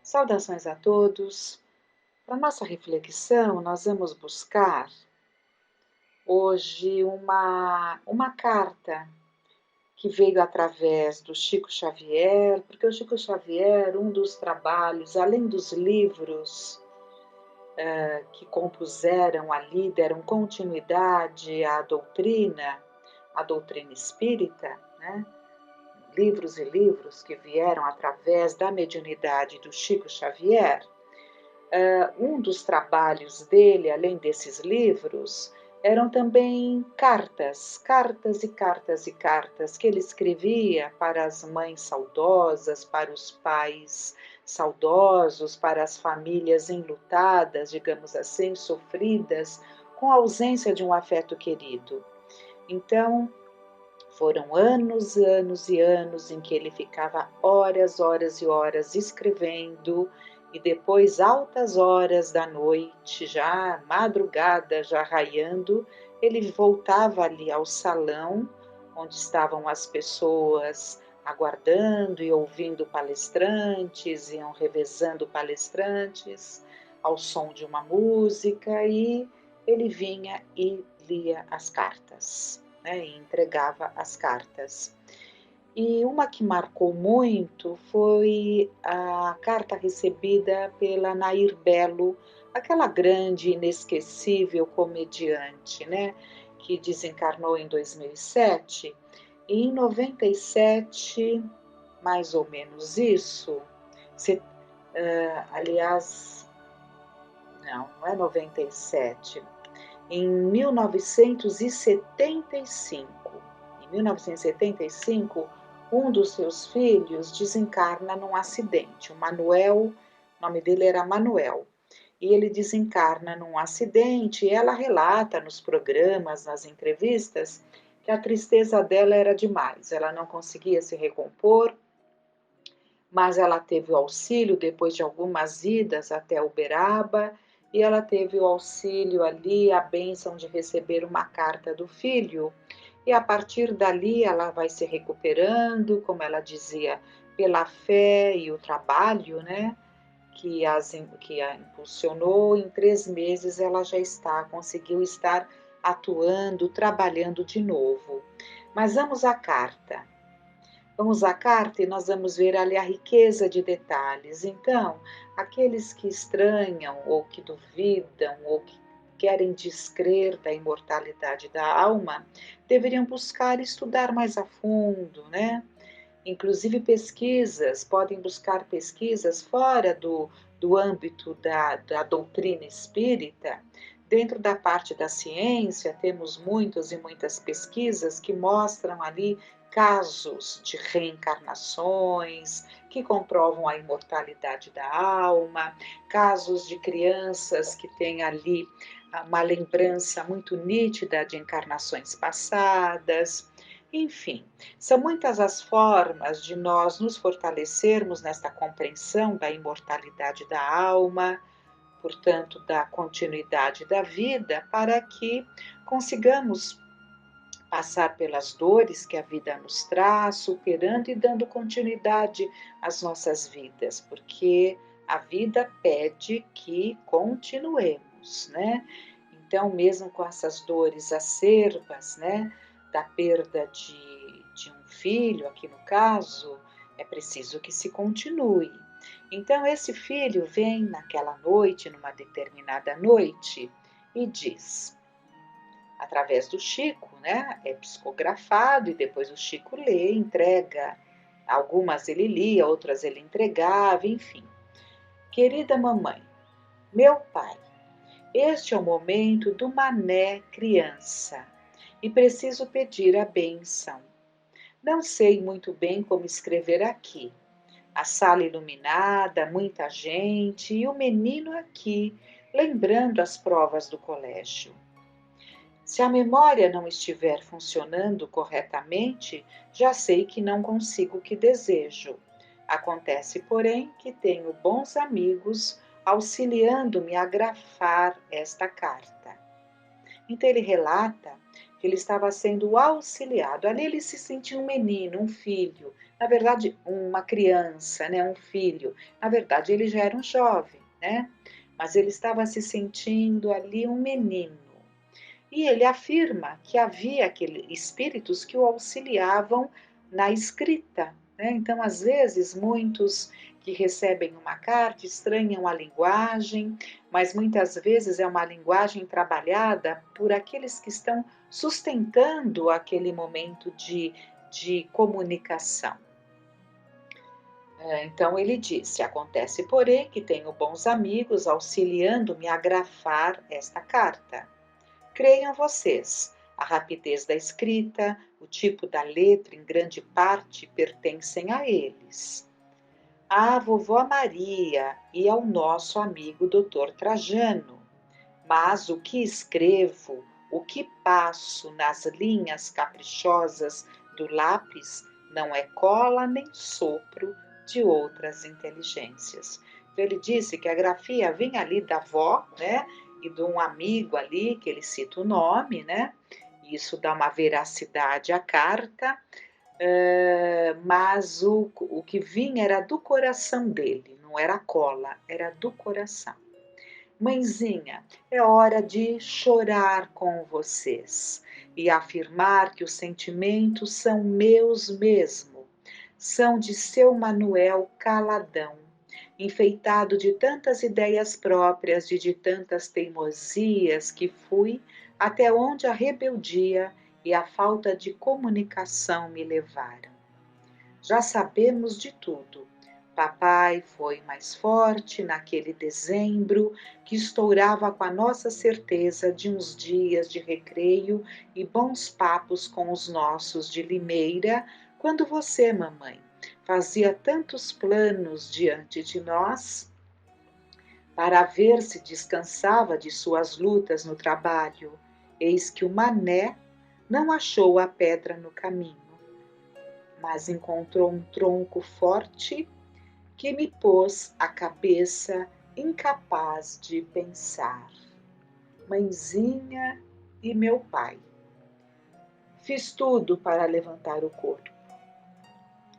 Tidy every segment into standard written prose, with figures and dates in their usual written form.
Saudações a todos. Para nossa reflexão, nós vamos buscar hoje uma carta que veio através do Chico Xavier, porque o Chico Xavier, um dos trabalhos, além dos livros que compuseram ali, deram continuidade à doutrina espírita, né? Livros e livros que vieram através da mediunidade do Chico Xavier. Um dos trabalhos dele, além desses livros, eram também cartas, cartas e cartas e cartas que ele escrevia para as mães saudosas, para os pais saudosos, para as famílias enlutadas, digamos assim, sofridas, com a ausência de um afeto querido. Então, foram anos, anos e anos em que ele ficava horas, horas e horas escrevendo, e depois altas horas da noite, já madrugada, já raiando, ele voltava ali ao salão onde estavam as pessoas aguardando e ouvindo palestrantes, iam revezando palestrantes ao som de uma música, e ele vinha e lia as cartas, né, e entregava as cartas. E uma que marcou muito foi a carta recebida pela Nair Belo, aquela grande, inesquecível comediante, né, que desencarnou em 2007. E em 97, mais ou menos isso, se, aliás, não é 97, em 1975. Em 1975, um dos seus filhos desencarna num acidente. O Manuel, o nome dele era Manuel. E ele desencarna num acidente, e ela relata nos programas, nas entrevistas, que a tristeza dela era demais. Ela não conseguia se recompor, mas ela teve o auxílio depois de algumas idas até Uberaba, e ela teve o auxílio ali, a bênção de receber uma carta do filho, e a partir dali ela vai se recuperando, como ela dizia, pela fé e o trabalho, né, que a impulsionou. Em 3 meses ela já conseguiu estar atuando, trabalhando de novo. Mas vamos à carta. Vamos à carta e nós vamos ver ali a riqueza de detalhes. Então, aqueles que estranham ou que duvidam ou que querem descrer da imortalidade da alma, deveriam buscar estudar mais a fundo, né? Inclusive pesquisas, podem buscar pesquisas fora do âmbito da doutrina espírita. Dentro da parte da ciência, temos muitas e muitas pesquisas que mostram ali casos de reencarnações, que comprovam a imortalidade da alma, casos de crianças que têm ali uma lembrança muito nítida de encarnações passadas. Enfim, são muitas as formas de nós nos fortalecermos nesta compreensão da imortalidade da alma, portanto, da continuidade da vida, para que consigamos passar pelas dores que a vida nos traz, superando e dando continuidade às nossas vidas, porque a vida pede que continuemos, né? Então, mesmo com essas dores acerbas, né, da perda de um filho, aqui no caso, é preciso que se continue. Então, esse filho vem naquela noite, numa determinada noite, e diz: através do Chico, né? É psicografado e depois o Chico lê, entrega. Algumas ele lia, outras ele entregava, enfim. Querida mamãe, meu pai, este é o momento do mané criança e preciso pedir a bênção. Não sei muito bem como escrever aqui. A sala iluminada, muita gente e o menino aqui, lembrando as provas do colégio. Se a memória não estiver funcionando corretamente, já sei que não consigo o que desejo. Acontece, porém, que tenho bons amigos auxiliando-me a grafar esta carta. Então ele relata que ele estava sendo auxiliado. Ali ele se sentia um menino, um filho, na verdade, uma criança, né, um filho. Na verdade, ele já era um jovem, né? Mas ele estava se sentindo ali um menino. E ele afirma que havia aqueles espíritos que o auxiliavam na escrita, né? Então, às vezes, muitos que recebem uma carta estranham a linguagem, mas muitas vezes é uma linguagem trabalhada por aqueles que estão sustentando aquele momento de comunicação. Então ele disse: acontece, porém, que tenho bons amigos auxiliando-me a grafar esta carta. Creiam vocês, a rapidez da escrita, o tipo da letra, em grande parte, pertencem a eles. À vovó Maria e ao nosso amigo Dr. Trajano. Mas o que escrevo, o que passo nas linhas caprichosas do lápis, não é cola nem sopro de outras inteligências. Então, ele disse que a grafia vinha ali da avó, né? E de um amigo ali, que ele cita o nome, né? Isso dá uma veracidade à carta, mas o que vinha era do coração dele, não era cola, era do coração. Mãezinha, é hora de chorar com vocês e afirmar que os sentimentos são meus mesmo, são de seu Manuel caladão, enfeitado de tantas ideias próprias e de tantas teimosias que fui até onde a rebeldia e a falta de comunicação me levaram. Já sabemos de tudo. Papai foi mais forte naquele dezembro que estourava com a nossa certeza de uns dias de recreio e bons papos com os nossos de Limeira, quando você, mamãe, fazia tantos planos diante de nós para ver se descansava de suas lutas no trabalho. Eis que o mané não achou a pedra no caminho, mas encontrou um tronco forte que me pôs a cabeça incapaz de pensar. Mãezinha e meu pai. Fiz tudo para levantar o corpo.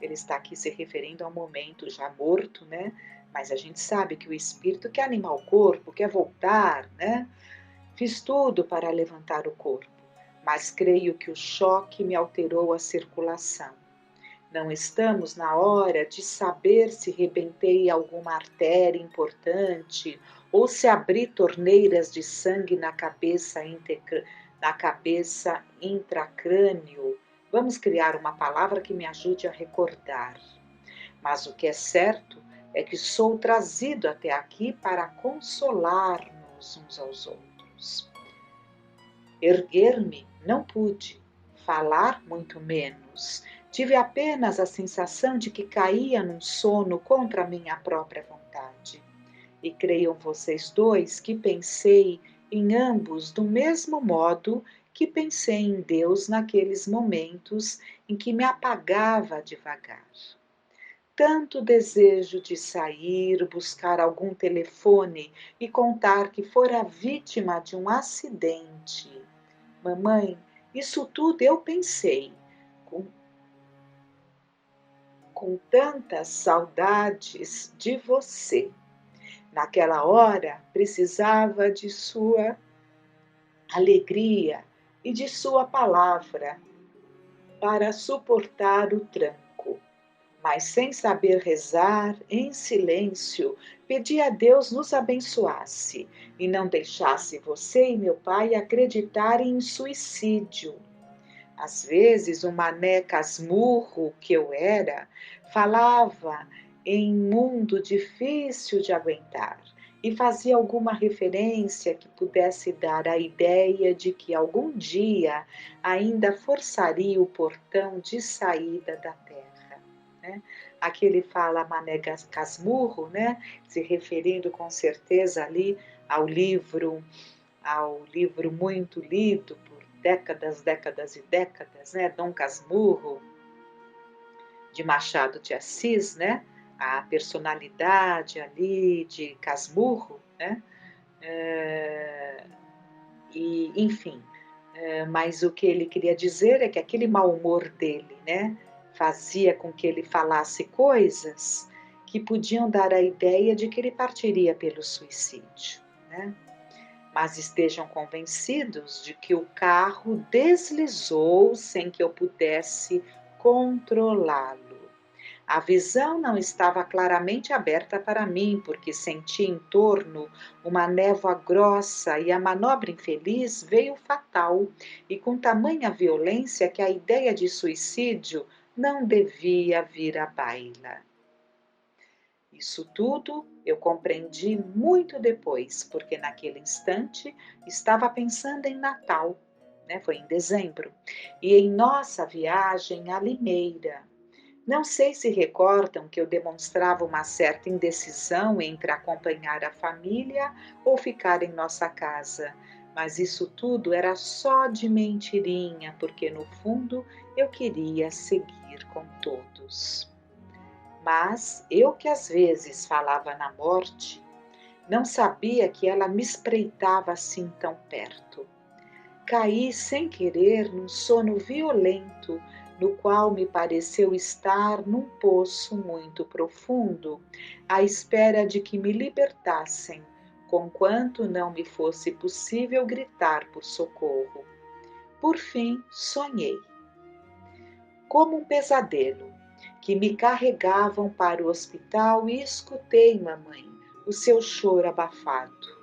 Ele está aqui se referindo ao momento já morto, né? Mas a gente sabe que o espírito quer animar o corpo, quer voltar, né? Fiz tudo para levantar o corpo, mas creio que o choque me alterou a circulação. Não estamos na hora de saber se rebentei alguma artéria importante ou se abri torneiras de sangue na cabeça intracrânio. Vamos criar uma palavra que me ajude a recordar. Mas o que é certo é que sou trazido até aqui para consolar-nos uns aos outros. Erguer-me não pude, falar muito menos. Tive apenas a sensação de que caía num sono contra a minha própria vontade. E creiam vocês dois que pensei em ambos do mesmo modo que pensei em Deus naqueles momentos em que me apagava devagar. Tanto desejo de sair, buscar algum telefone e contar que fora vítima de um acidente. Mamãe, isso tudo eu pensei, com, com tantas saudades de você. Naquela hora, precisava de sua alegria e de sua palavra para suportar o tranco. Mas sem saber rezar, em silêncio, pedi a Deus nos abençoasse e não deixasse você e meu pai acreditarem em suicídio. Às vezes, o mané casmurro que eu era falava em mundo difícil de aguentar e fazia alguma referência que pudesse dar a ideia de que algum dia ainda forçaria o portão de saída da terra, né? Aqui ele fala mané casmurro, né? Se referindo com certeza ali ao livro ao livro muito lido por décadas, décadas e décadas, né? Dom Casmurro, de Machado de Assis, né? A personalidade ali de Casmurro, né? Enfim, mas o que ele queria dizer é que aquele mau humor dele, né? fazia com que ele falasse coisas que podiam dar a ideia de que ele partiria pelo suicídio, né? Mas estejam convencidos de que o carro deslizou sem que eu pudesse controlá-lo. A visão não estava claramente aberta para mim, porque senti em torno uma névoa grossa e a manobra infeliz veio fatal e com tamanha violência que a ideia de suicídio não devia vir à baila. Isso tudo eu compreendi muito depois, porque naquele instante estava pensando em Natal, né? Foi em dezembro, e em nossa viagem a Limeira. Não sei se recordam que eu demonstrava uma certa indecisão entre acompanhar a família ou ficar em nossa casa, mas isso tudo era só de mentirinha, porque no fundo eu queria seguir com todos. Mas eu que às vezes falava na morte, não sabia que ela me espreitava assim tão perto. Caí sem querer num sono violento, no qual me pareceu estar num poço muito profundo, à espera de que me libertassem, conquanto não me fosse possível gritar por socorro. Por fim, sonhei, como um pesadelo, que me carregavam para o hospital e escutei, mamãe, o seu choro abafado.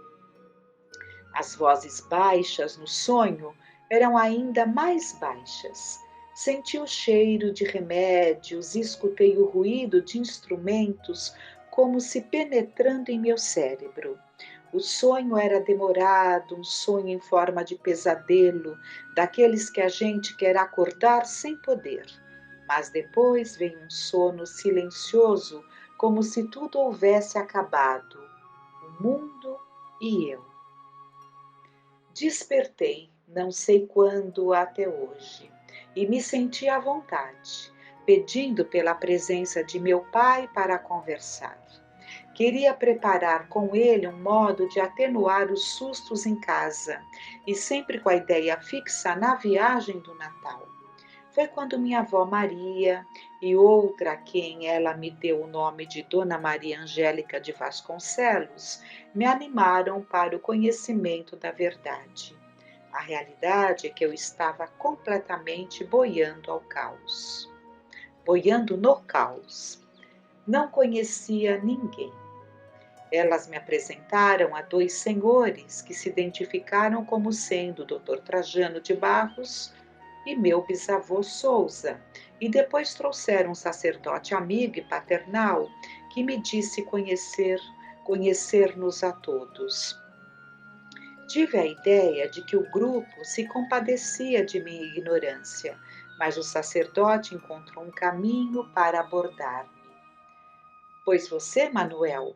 As vozes baixas no sonho eram ainda mais baixas. Senti o cheiro de remédios e escutei o ruído de instrumentos como se penetrando em meu cérebro. O sonho era demorado, um sonho em forma de pesadelo, daqueles que a gente quer acordar sem poder. Mas depois vem um sono silencioso, como se tudo houvesse acabado, o mundo e eu. Despertei, não sei quando até hoje, e me senti à vontade, pedindo pela presença de meu pai para conversar. Queria preparar com ele um modo de atenuar os sustos em casa, e sempre com a ideia fixa na viagem do Natal. Foi quando minha avó Maria e outra a quem ela me deu o nome de Dona Maria Angélica de Vasconcelos me animaram para o conhecimento da verdade. A realidade é que eu estava completamente boiando no caos. Não conhecia ninguém. Elas me apresentaram a dois senhores que se identificaram como sendo o Dr. Trajano de Barros e meu bisavô Souza, e depois trouxeram um sacerdote amigo e paternal que me disse conhecer-nos a todos. Tive a ideia de que o grupo se compadecia de minha ignorância, mas o sacerdote encontrou um caminho para abordar-me. Pois você, Manuel,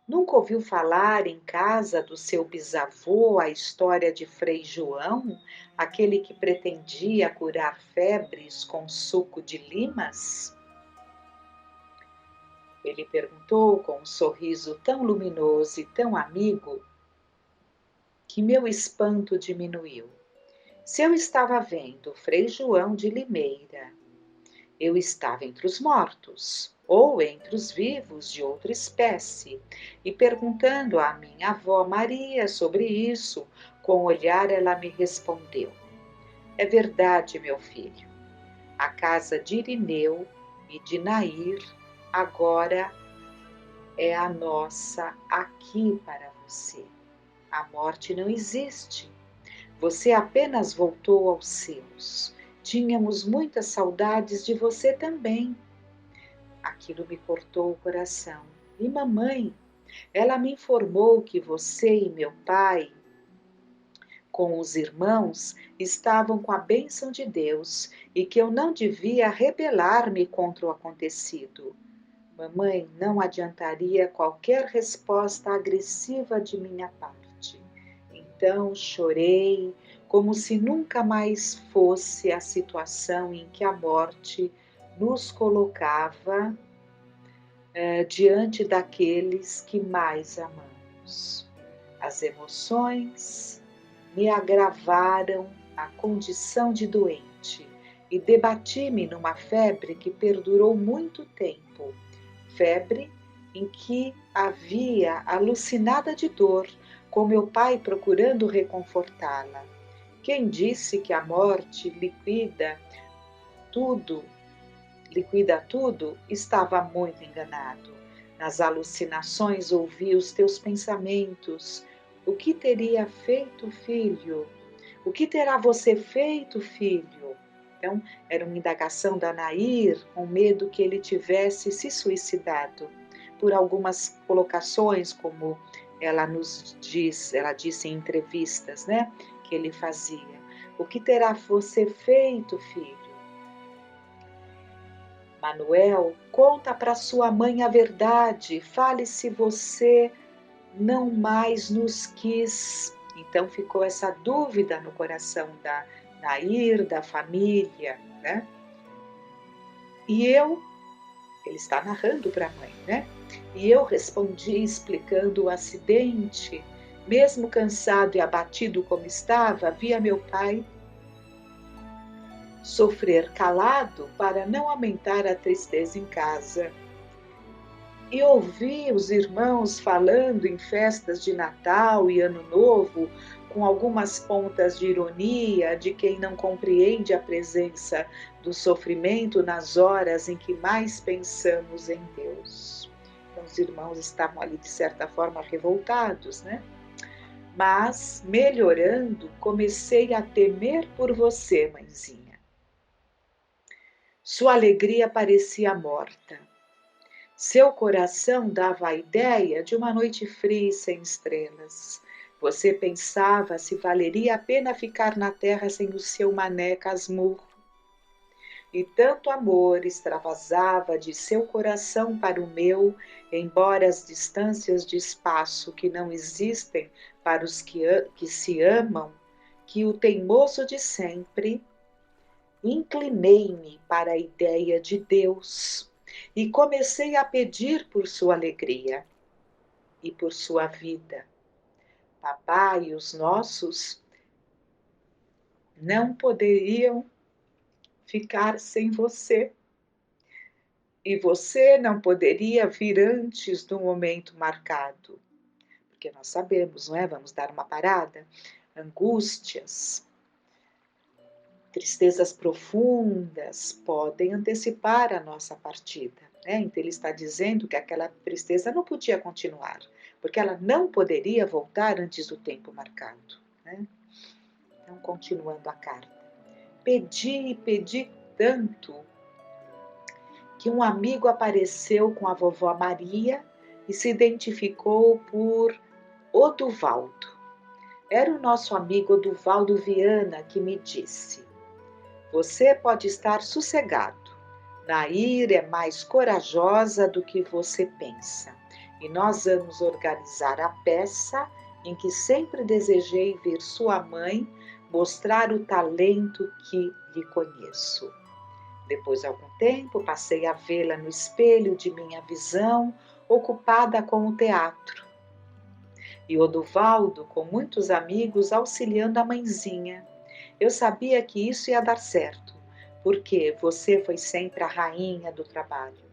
nunca ouviu falar em casa do seu bisavô a história de Frei João, aquele que pretendia curar febres com suco de limas? Ele perguntou com um sorriso tão luminoso e tão amigo que meu espanto diminuiu. Se eu estava vendo Frei João de Limeira, eu estava entre os mortos, ou entre os vivos de outra espécie, e perguntando à minha avó Maria sobre isso, com o olhar ela me respondeu: é verdade, meu filho, a casa de Irineu e de Nair agora é a nossa aqui para você. A morte não existe. Você apenas voltou aos seus. Tínhamos muitas saudades de você também. Aquilo me cortou o coração. E mamãe, ela me informou que você e meu pai, com os irmãos, estavam com a bênção de Deus e que eu não devia rebelar-me contra o acontecido. Mamãe, não adiantaria qualquer resposta agressiva de minha parte. Então chorei, como se nunca mais fosse a situação em que a morte nos colocava diante daqueles que mais amamos. As emoções me agravaram a condição de doente e debati-me numa febre que perdurou muito tempo, febre em que havia alucinada de dor, com meu pai procurando reconfortá-la. Quem disse que a morte tudo, liquida tudo, estava muito enganado. Nas alucinações ouvi os teus pensamentos. O que teria feito, filho? O que terá você feito, filho? Então, era uma indagação da Nair, com medo que ele tivesse se suicidado, por algumas colocações, como ela disse em entrevistas, né, que ele fazia. O que terá você feito, filho? Manuel, conta para sua mãe a verdade, fale se você não mais nos quis. Então ficou essa dúvida no coração da Nair, da família, né? E ele está narrando para a mãe, né? E eu respondi explicando o acidente. Mesmo cansado e abatido como estava, via meu pai sofrer calado para não aumentar a tristeza em casa. E ouvi os irmãos falando em festas de Natal e Ano Novo, com algumas pontas de ironia de quem não compreende a presença do sofrimento nas horas em que mais pensamos em Deus. Então, os irmãos estavam ali, de certa forma, revoltados, né? Mas, melhorando, comecei a temer por você, mãezinha. Sua alegria parecia morta. Seu coração dava a ideia de uma noite fria e sem estrelas. Você pensava se valeria a pena ficar na terra sem o seu mané Casmurro. E tanto amor extravasava de seu coração para o meu, embora as distâncias de espaço que não existem para os que se amam, que o teimoso de sempre, inclinei-me para a ideia de Deus e comecei a pedir por sua alegria e por sua vida. Papai e os nossos não poderiam ficar sem você. E você não poderia vir antes do momento marcado. Porque nós sabemos, não é? Vamos dar uma parada. Angústias, tristezas profundas podem antecipar a nossa partida. Né? Então ele está dizendo que aquela tristeza não podia continuar, porque ela não poderia voltar antes do tempo marcado. Né? Então, continuando a carta. Pedi tanto que um amigo apareceu com a vovó Maria e se identificou por Oduvaldo. Era o nosso amigo Oduvaldo Viana que me disse: você pode estar sossegado. Nair é mais corajosa do que você pensa. E nós vamos organizar a peça em que sempre desejei ver sua mãe mostrar o talento que lhe conheço. Depois de algum tempo, passei a vê-la no espelho de minha visão, ocupada com o teatro. E Oduvaldo, com muitos amigos, auxiliando a mãezinha. Eu sabia que isso ia dar certo, porque você foi sempre a rainha do trabalho.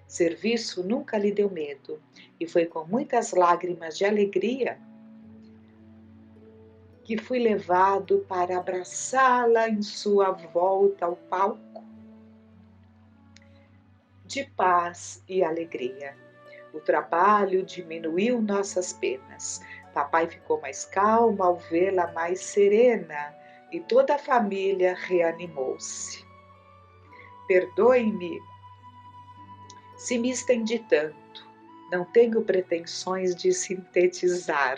Serviço nunca lhe deu medo, e foi com muitas lágrimas de alegria que fui levado para abraçá-la em sua volta ao palco de paz e alegria. O trabalho diminuiu nossas penas. Papai ficou mais calmo ao vê-la mais serena e toda a família reanimou-se. Perdoe-me se me estendi tanto. Não tenho pretensões de sintetizar.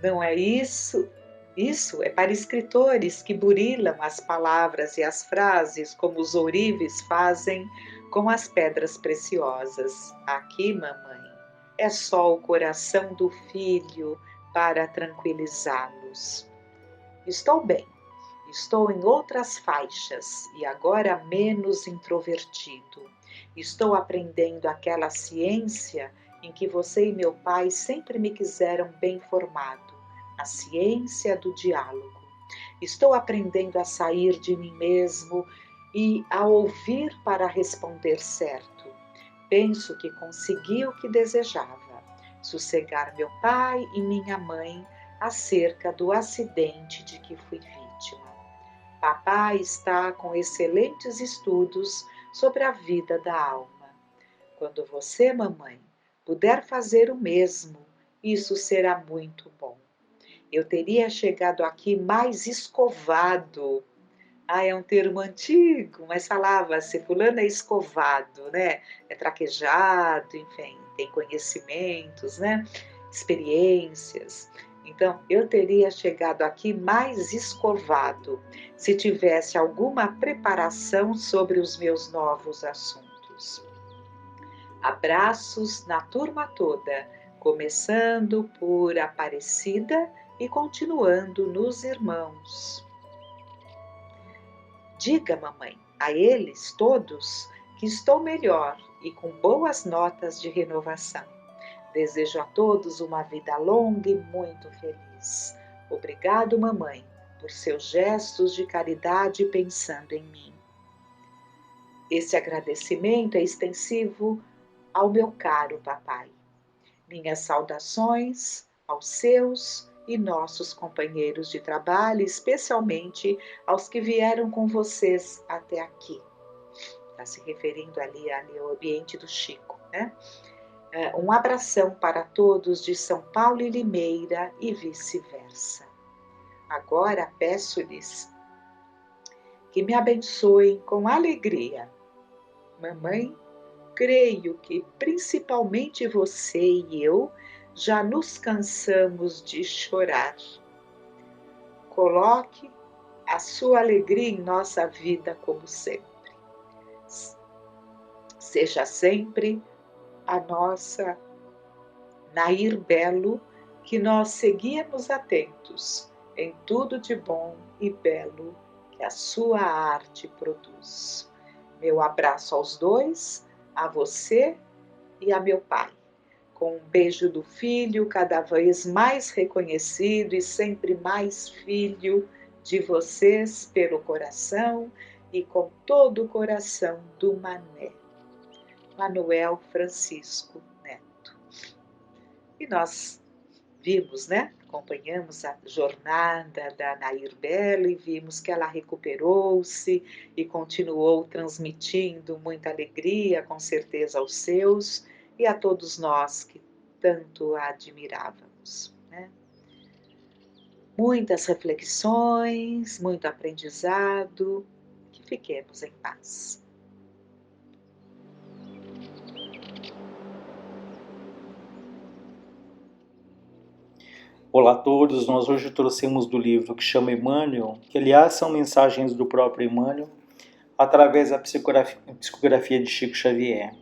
Não é isso? Isso é para escritores que burilam as palavras e as frases como os ourives fazem com as pedras preciosas. Aqui, mamãe, é só o coração do filho para tranquilizá-los. Estou bem, estou em outras faixas e agora menos introvertido. Estou aprendendo aquela ciência em que você e meu pai sempre me quiseram bem formado, a ciência do diálogo. Estou aprendendo a sair de mim mesmo e a ouvir para responder certo. Penso que consegui o que desejava: sossegar meu pai e minha mãe acerca do acidente de que fui vítima. Papai está com excelentes estudos sobre a vida da alma. Quando você, mamãe, puder fazer o mesmo, isso será muito bom. Eu teria chegado aqui mais escovado. Ah, é um termo antigo, mas falava-se, fulano é escovado, né? É traquejado, enfim, tem conhecimentos, né? Experiências. Então, eu teria chegado aqui mais escovado se tivesse alguma preparação sobre os meus novos assuntos. Abraços na turma toda, começando por Aparecida e continuando nos irmãos. Diga, mamãe, a eles todos que estou melhor e com boas notas de renovação. Desejo a todos uma vida longa e muito feliz. Obrigado, mamãe, por seus gestos de caridade pensando em mim. Esse agradecimento é extensivo ao meu caro papai. Minhas saudações aos seus e nossos companheiros de trabalho, especialmente aos que vieram com vocês até aqui. Está se referindo ali ao ambiente do Chico, né? Um abração para todos de São Paulo e Limeira e vice-versa. Agora peço-lhes que me abençoem com alegria. Mamãe, creio que principalmente você e eu já nos cansamos de chorar. Coloque a sua alegria em nossa vida como sempre. Seja sempre a nossa Nair Belo, que nós seguíamos atentos em tudo de bom e belo que a sua arte produz. Meu abraço aos dois, a você e a meu pai. Com um beijo do filho, cada vez mais reconhecido e sempre mais filho de vocês pelo coração e com todo o coração do Mané. Manuel Francisco Neto. E nós vimos, né? Acompanhamos a jornada da Nair Belo e vimos que ela recuperou-se e continuou transmitindo muita alegria, com certeza, aos seus e a todos nós que tanto a admirávamos, né? Muitas reflexões, muito aprendizado, que fiquemos em paz. Olá a todos, nós hoje trouxemos do livro que chama Emmanuel, que aliás são mensagens do próprio Emmanuel, através da psicografia de Chico Xavier.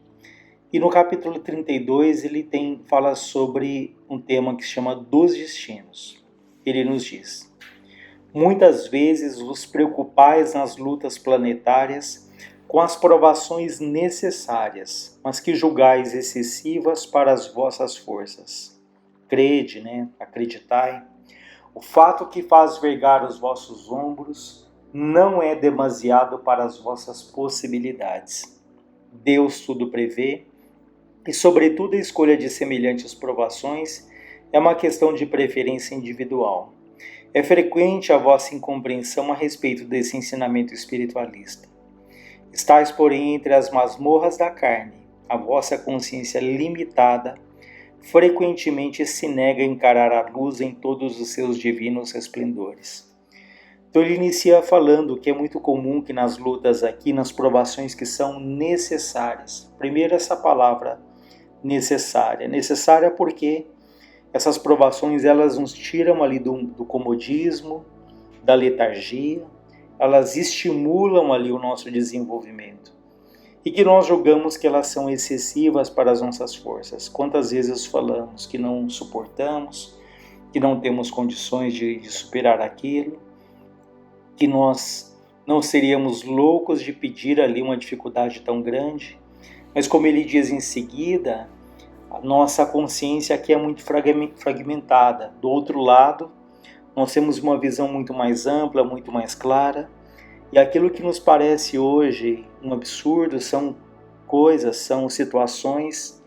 E no capítulo 32 ele fala sobre um tema que se chama dos destinos. Ele nos diz: muitas vezes vos preocupais nas lutas planetárias com as provações necessárias, mas que julgais excessivas para as vossas forças. Crede, acreditai. O fato que faz vergar os vossos ombros não é demasiado para as vossas possibilidades. Deus tudo prevê, e sobretudo a escolha de semelhantes provações é uma questão de preferência individual. É frequente a vossa incompreensão a respeito desse ensinamento espiritualista. Estais, porém, entre as masmorras da carne, a vossa consciência limitada frequentemente se nega a encarar a luz em todos os seus divinos resplendores. Então ele inicia falando que é muito comum que nas lutas aqui, nas provações que são necessárias, primeiro essa palavra necessária. Necessária porque essas provações elas nos tiram ali do comodismo, da letargia, elas estimulam ali o nosso desenvolvimento. E que nós julgamos que elas são excessivas para as nossas forças. Quantas vezes falamos que não suportamos, que não temos condições de superar aquilo, que nós não seríamos loucos de pedir ali uma dificuldade tão grande, mas como ele diz em seguida, a nossa consciência aqui é muito fragmentada. Do outro lado, nós temos uma visão muito mais ampla, muito mais clara, e aquilo que nos parece hoje um absurdo são coisas, são situações,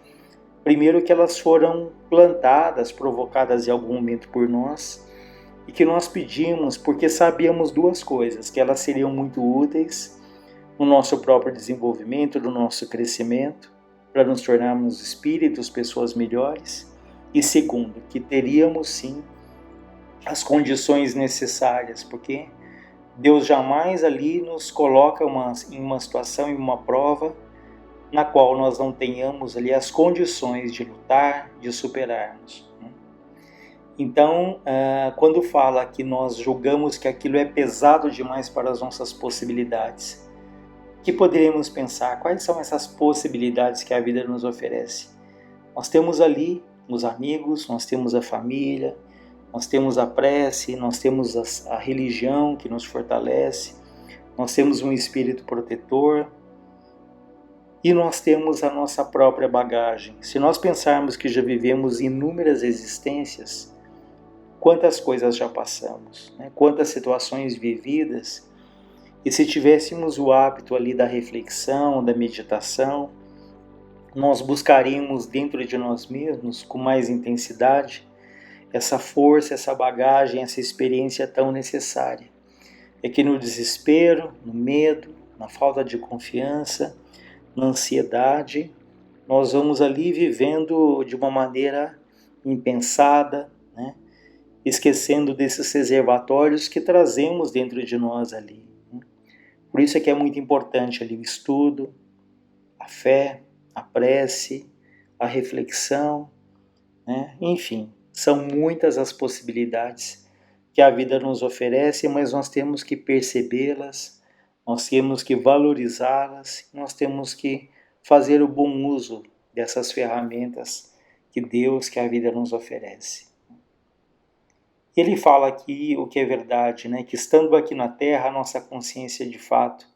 primeiro que elas foram plantadas, provocadas em algum momento por nós, e que nós pedimos porque sabíamos duas coisas, que elas seriam muito úteis no nosso próprio desenvolvimento, no nosso crescimento, para nos tornarmos espíritos, pessoas melhores, e segundo, que teríamos sim as condições necessárias, porque Deus jamais ali nos coloca em uma situação, em uma prova, na qual nós não tenhamos ali as condições de lutar, de superarmos. Então, quando fala que nós julgamos que aquilo é pesado demais para as nossas possibilidades, o que poderíamos pensar? Quais são essas possibilidades que a vida nos oferece? Nós temos ali os amigos, nós temos a família, nós temos a prece, nós temos a religião que nos fortalece, nós temos um espírito protetor e nós temos a nossa própria bagagem. Se nós pensarmos que já vivemos inúmeras existências, quantas coisas já passamos, né? Quantas situações vividas, e se tivéssemos o hábito ali da reflexão, da meditação, nós buscaríamos dentro de nós mesmos, com mais intensidade, essa força, essa bagagem, essa experiência tão necessária. É que no desespero, no medo, na falta de confiança, na ansiedade, nós vamos ali vivendo de uma maneira impensada, né? Esquecendo desses reservatórios que trazemos dentro de nós ali. Por isso é que é muito importante ali o estudo, a fé, a prece, a reflexão, né? Enfim, são muitas as possibilidades que a vida nos oferece, mas nós temos que percebê-las, nós temos que valorizá-las, nós temos que fazer o bom uso dessas ferramentas que Deus, que a vida nos oferece. Ele fala aqui o que é verdade, né? Que estando aqui na Terra, a nossa consciência de fato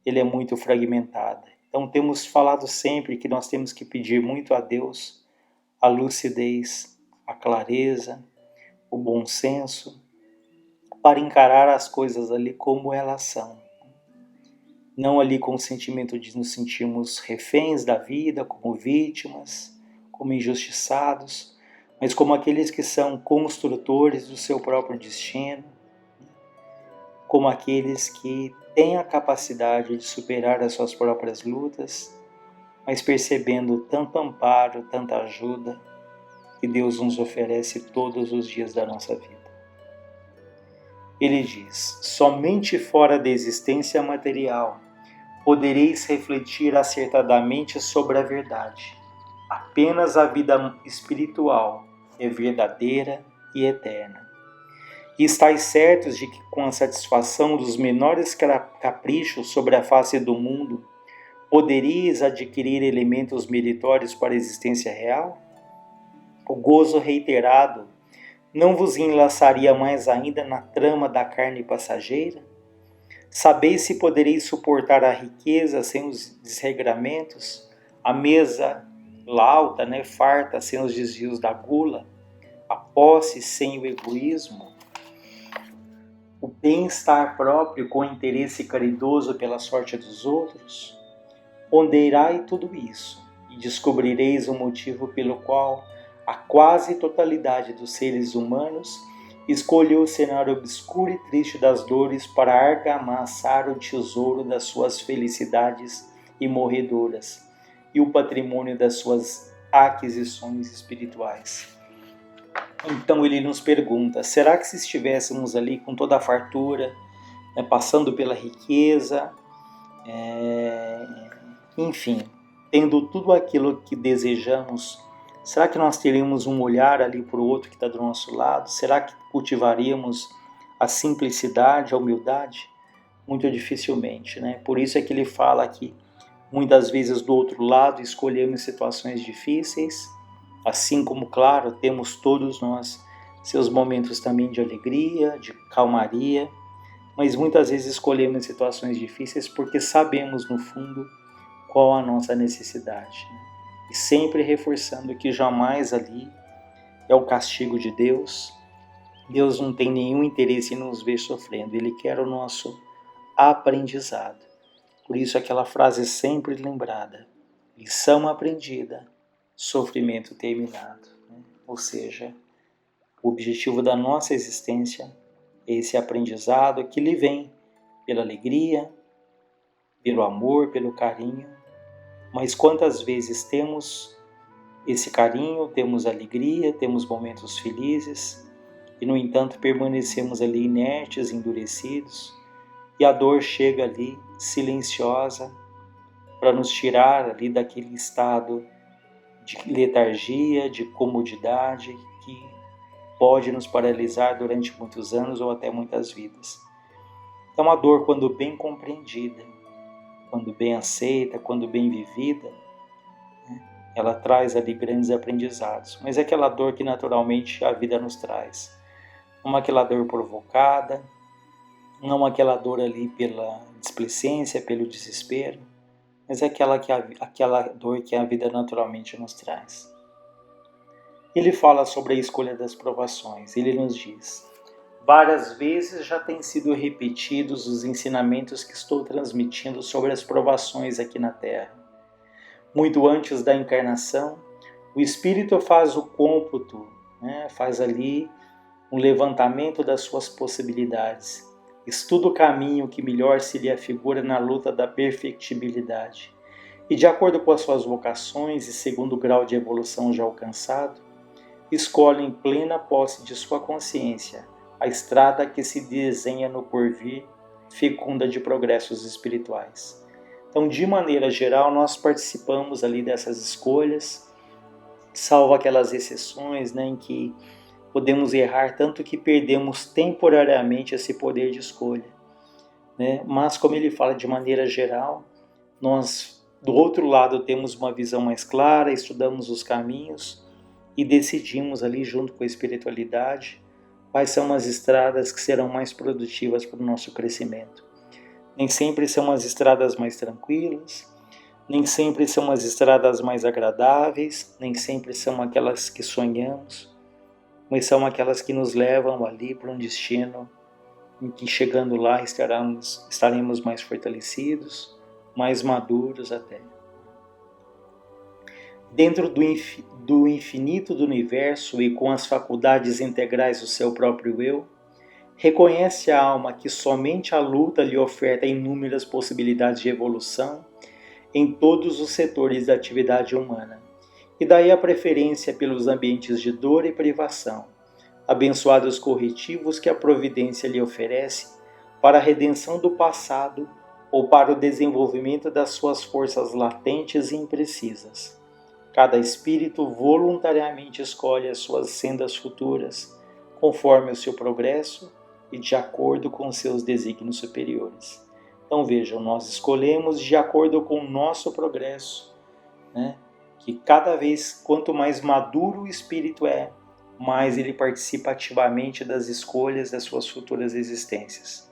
ele é muito fragmentada. Então temos falado sempre que nós temos que pedir muito a Deus a lucidez, a clareza, o bom senso, para encarar as coisas ali como elas são. Não ali com o sentimento de nos sentirmos reféns da vida, como vítimas, como injustiçados, mas como aqueles que são construtores do seu próprio destino, como aqueles que têm a capacidade de superar as suas próprias lutas, mas percebendo tanto amparo, tanta ajuda que Deus nos oferece todos os dias da nossa vida. Ele diz: somente fora da existência material podereis refletir acertadamente sobre a verdade. Apenas a vida espiritual é verdadeira e eterna. E estáis certos de que com a satisfação dos menores caprichos sobre a face do mundo, poderíeis adquirir elementos meritórios para a existência real? O gozo reiterado não vos enlaçaria mais ainda na trama da carne passageira? Sabeis se podereis suportar a riqueza sem os desregramentos, a mesa lauta, farta, sem os desvios da gula, a posse sem o egoísmo, o bem-estar próprio com interesse caridoso pela sorte dos outros? Ponderai tudo isso e descobrireis o motivo pelo qual a quase totalidade dos seres humanos escolheu o cenário obscuro e triste das dores para argamassar o tesouro das suas felicidades imorredoras e o patrimônio das suas aquisições espirituais. Então ele nos pergunta, será que se estivéssemos ali com toda a fartura, passando pela riqueza, enfim, tendo tudo aquilo que desejamos, será que nós teríamos um olhar ali para o outro que está do nosso lado? Será que cultivaríamos a simplicidade, a humildade? Muito dificilmente, né? Por isso é que ele fala aqui, muitas vezes do outro lado escolhemos situações difíceis, assim como, claro, temos todos nós seus momentos também de alegria, de calmaria, mas muitas vezes escolhemos situações difíceis porque sabemos no fundo qual a nossa necessidade, né? E sempre reforçando que jamais ali é o castigo de Deus, Deus não tem nenhum interesse em nos ver sofrendo, Ele quer o nosso aprendizado. Por isso aquela frase sempre lembrada, lição aprendida, sofrimento terminado. Ou seja, o objetivo da nossa existência é esse aprendizado que lhe vem pela alegria, pelo amor, pelo carinho. Mas quantas vezes temos esse carinho, temos alegria, temos momentos felizes e, no entanto, permanecemos ali inertes, endurecidos, e a dor chega ali silenciosa para nos tirar ali daquele estado de letargia, de comodidade que pode nos paralisar durante muitos anos ou até muitas vidas. Então a dor, quando bem compreendida, quando bem aceita, quando bem vivida, ela traz ali grandes aprendizados. Mas é aquela dor que naturalmente a vida nos traz. Não aquela dor provocada, não aquela dor ali pela displicência, pelo desespero, mas é aquela dor que a vida naturalmente nos traz. Ele fala sobre a escolha das provações. Ele nos diz: várias vezes já têm sido repetidos os ensinamentos que estou transmitindo sobre as provações aqui na Terra. Muito antes da encarnação, o Espírito faz o cômputo, faz ali um levantamento das suas possibilidades. Estuda o caminho que melhor se lhe afigura na luta da perfectibilidade. E de acordo com as suas vocações e segundo o grau de evolução já alcançado, escolhe em plena posse de sua consciência a estrada que se desenha no porvir, fecunda de progressos espirituais. Então, de maneira geral, nós participamos ali dessas escolhas, salvo aquelas exceções, em que podemos errar tanto que perdemos temporariamente esse poder de escolha. Mas, como ele fala de maneira geral, nós, do outro lado, temos uma visão mais clara, estudamos os caminhos e decidimos ali, junto com a espiritualidade, quais são as estradas que serão mais produtivas para o nosso crescimento. Nem sempre são as estradas mais tranquilas, nem sempre são as estradas mais agradáveis, nem sempre são aquelas que sonhamos, mas são aquelas que nos levam ali para um destino em que, chegando lá, estaremos mais fortalecidos, mais maduros até. Dentro do infinito do universo e com as faculdades integrais do seu próprio eu, reconhece a alma que somente a luta lhe oferta inúmeras possibilidades de evolução em todos os setores da atividade humana, e daí a preferência pelos ambientes de dor e privação, abençoados corretivos que a providência lhe oferece para a redenção do passado ou para o desenvolvimento das suas forças latentes e imprecisas. Cada espírito voluntariamente escolhe as suas sendas futuras, conforme o seu progresso e de acordo com os seus desígnios superiores. Então vejam, nós escolhemos de acordo com o nosso progresso, que cada vez, quanto mais maduro o espírito é, mais ele participa ativamente das escolhas das suas futuras existências.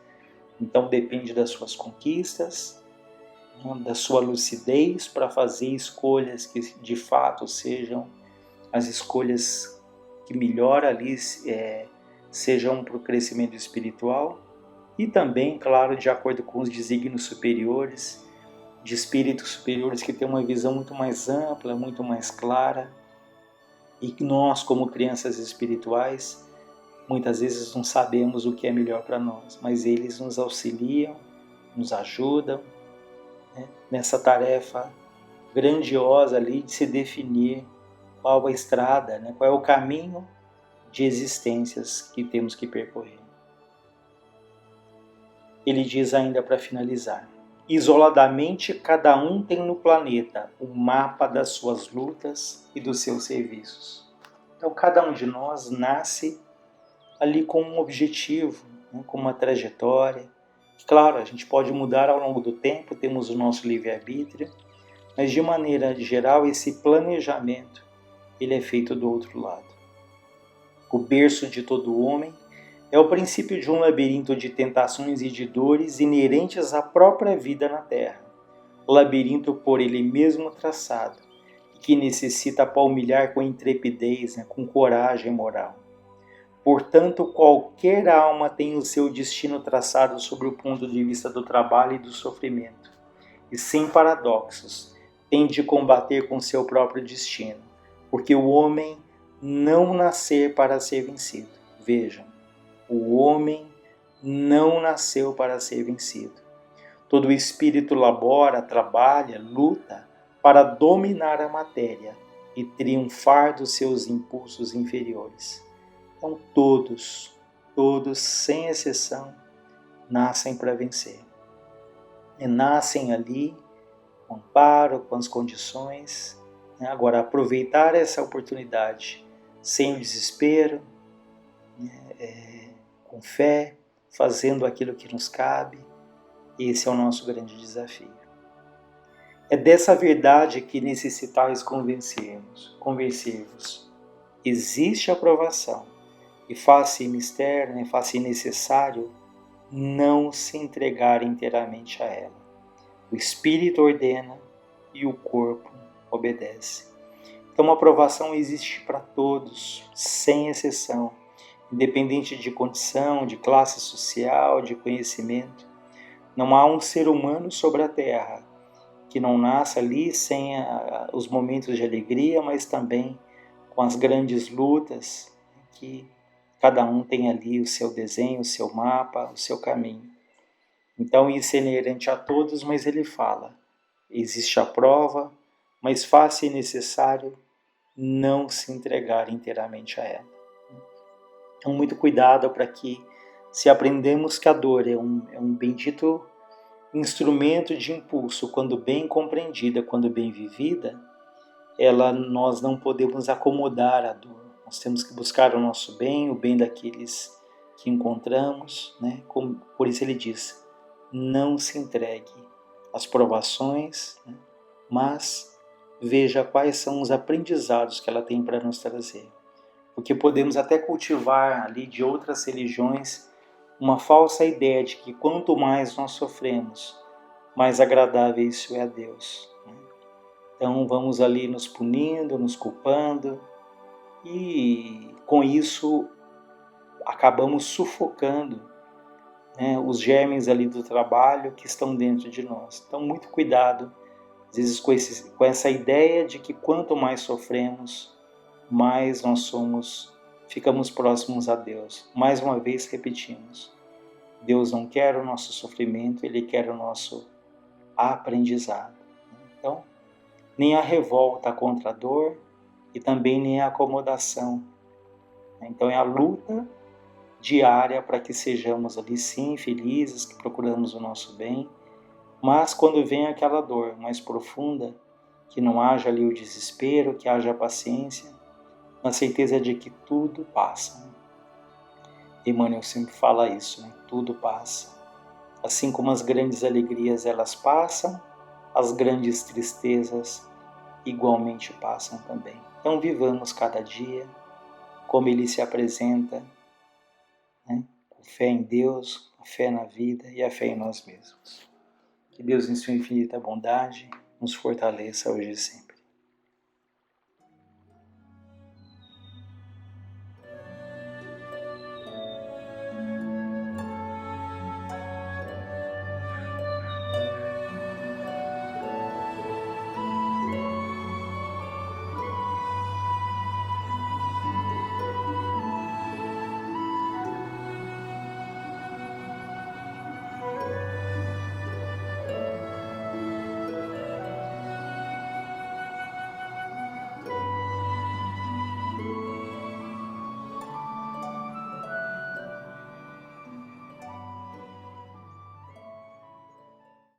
Então depende das suas conquistas, da sua lucidez para fazer escolhas que de fato sejam as escolhas que melhor ali sejam para o crescimento espiritual, e também, claro, de acordo com os desígnios superiores, de espíritos superiores que têm uma visão muito mais ampla, muito mais clara, e que nós, como crianças espirituais, muitas vezes não sabemos o que é melhor para nós, mas eles nos auxiliam, nos ajudam, nessa tarefa grandiosa ali de se definir qual a estrada, qual é o caminho de existências que temos que percorrer. Ele diz ainda para finalizar: isoladamente cada um tem no planeta um mapa das suas lutas e dos seus serviços. Então cada um de nós nasce ali com um objetivo, com uma trajetória. Claro, a gente pode mudar ao longo do tempo, temos o nosso livre-arbítrio, mas de maneira geral esse planejamento ele é feito do outro lado. O berço de todo homem é o princípio de um labirinto de tentações e de dores inerentes à própria vida na Terra. Labirinto por ele mesmo traçado, que necessita palmilhar com intrepidez, com coragem moral. Portanto, qualquer alma tem o seu destino traçado sob o ponto de vista do trabalho e do sofrimento, e sem paradoxos, tem de combater com seu próprio destino, porque o homem não nasceu para ser vencido. Vejam, o homem não nasceu para ser vencido. Todo espírito labora, trabalha, luta para dominar a matéria e triunfar dos seus impulsos inferiores. Então todos, sem exceção, nascem para vencer. E nascem ali com amparo, com as condições. Agora, aproveitar essa oportunidade sem o desespero, com fé, fazendo aquilo que nos cabe, esse é o nosso grande desafio. É dessa verdade que necessitais convencer-vos. Existe aprovação, e faz-se mistério, faz-se necessário não se entregar inteiramente a ela. O Espírito ordena e o corpo obedece. Então a aprovação existe para todos, sem exceção, independente de condição, de classe social, de conhecimento. Não há um ser humano sobre a Terra que não nasça ali sem os momentos de alegria, mas também com as grandes lutas, que cada um tem ali o seu desenho, o seu mapa, o seu caminho. Então isso é inerente a todos, mas ele fala, existe a prova, mas faz-se necessário não se entregar inteiramente a ela. Então muito cuidado para que, se aprendemos que a dor é um bendito instrumento de impulso, quando bem compreendida, quando bem vivida, nós não podemos acomodar a dor. Nós temos que buscar o nosso bem, o bem daqueles que encontramos, né? Por isso ele diz, não se entregue às provações, né? Mas veja quais são os aprendizados que ela tem para nos trazer. Porque podemos até cultivar ali de outras religiões uma falsa ideia de que quanto mais nós sofremos, mais agradável isso é a Deus. Então vamos ali nos punindo, nos culpando, e com isso acabamos sufocando, né, os germes ali do trabalho que estão dentro de nós. Então muito cuidado, às vezes com essa ideia de que quanto mais sofremos, mais nós ficamos próximos a Deus. Mais uma vez repetimos, Deus não quer o nosso sofrimento, Ele quer o nosso aprendizado. Então, nem a revolta contra a dor e também nem a acomodação. Então é a luta diária para que sejamos ali sim felizes, que procuramos o nosso bem, mas quando vem aquela dor mais profunda, que não haja ali o desespero, que haja a paciência, na certeza de que tudo passa. Emmanuel sempre fala isso, né? Tudo passa. Assim como as grandes alegrias elas passam, as grandes tristezas igualmente passam também. Então vivamos cada dia como ele se apresenta, né? Com fé em Deus, a fé na vida e a fé em nós mesmos. Que Deus em sua infinita bondade nos fortaleça hoje e sempre.